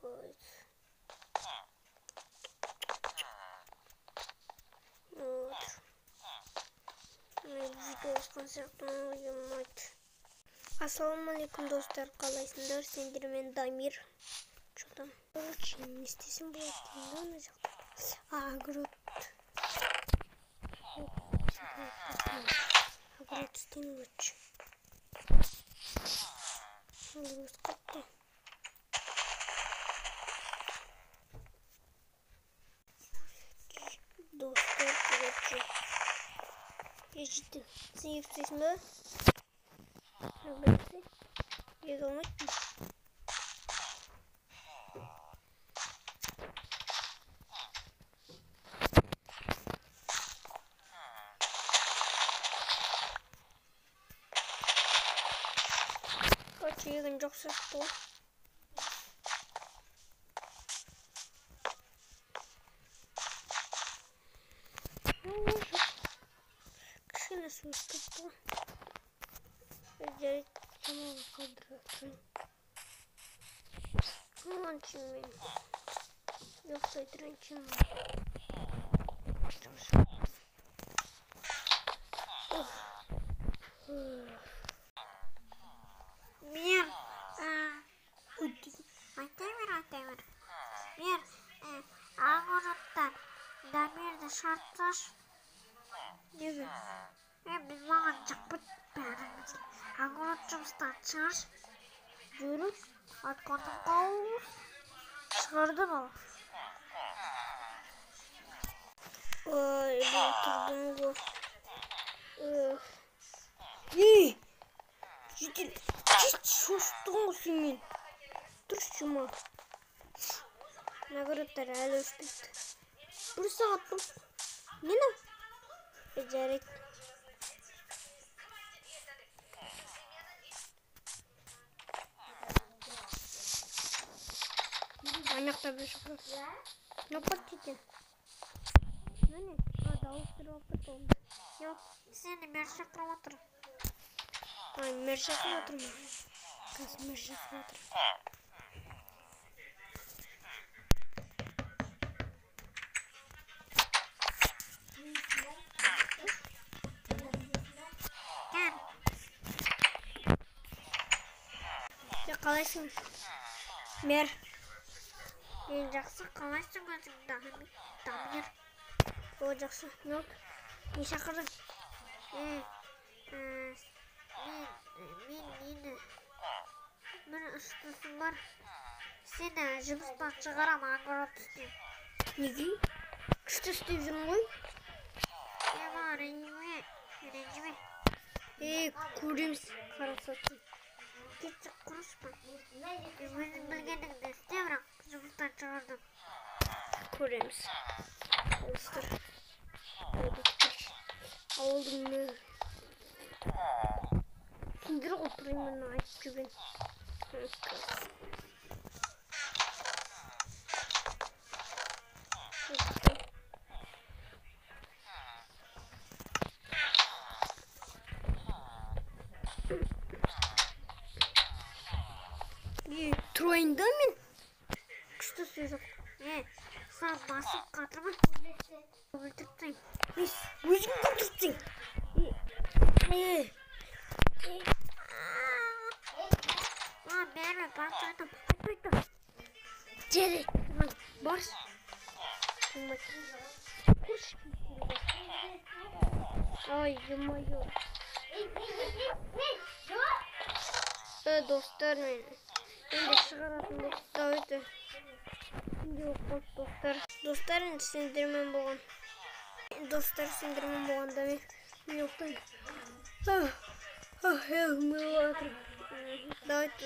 guys. Вот. Видеос концертін. Ассалаумалейкум достар, қалайсыңдар? Сендермен Дамир. Что там? Очень не істесем болады ана жақта. Агрот істейін лучше. Груз қатты. Достар, короче. Ешті. Сен естесің бе? Агротты. Еге алмайтпын. Короче, егін жақсы шықты ғой. Кішкене су ұстапты ғой. Жарайды, тамағы қалдыратын. Раньше мен ұйықтай тұрайыншы мен. Мир, Айтаймыр. Мир, ағыраттар, Дамирді шартташ. Неге? Біз маған жақпыт бәріміз. Ағырат жұмыстан шығаш. Жүріп, атқандың қауыз. Шығарды бала. Ой, бұл тұрдың ғой. Жедел, шоштың ғой сенен. Тұршыма. Нағыраттар әлі өспейді. Бір сағат бұл. Нені? Жарайды. Анақта бір шықыр. Напад кетен. Нәне? Дауыстырып апыт олды. Жоқ, сені мер шақырып отыр. Мер шақырып отыр ма? Қазір мер шақырып отыр. Қалайсың? Мер. Мен жақсы, қалайсың өзің Дамир? О, жақсы. Нөк. Не шақырдың? Мен нені? Бір ұштысым бар. Сені жұмыстан шығарам, ағырат істейм. Неге? Күшті істеп жүрмін ғой? Ренжіме. Көреміз. Қарасатсың. Кетші құрыспа. Өзің білгеніңді істе, бірақ жұмыстан шығардым. Көреміз. Достар. Ауылдың не? Сендер отырайын айтып жүрген. Тұрайын да мен? Күшті сөзіп. Саған басып қатырма. Өлтірттің. Өзің өлтірттің. Бәрі басып айтам. Жері. Барс. Ай, ё-моё. Достар мен. Енді шығаратын достар. Достар сендермен болған. Достар сендермен болғанда мен ұйықтаймын. Давайте.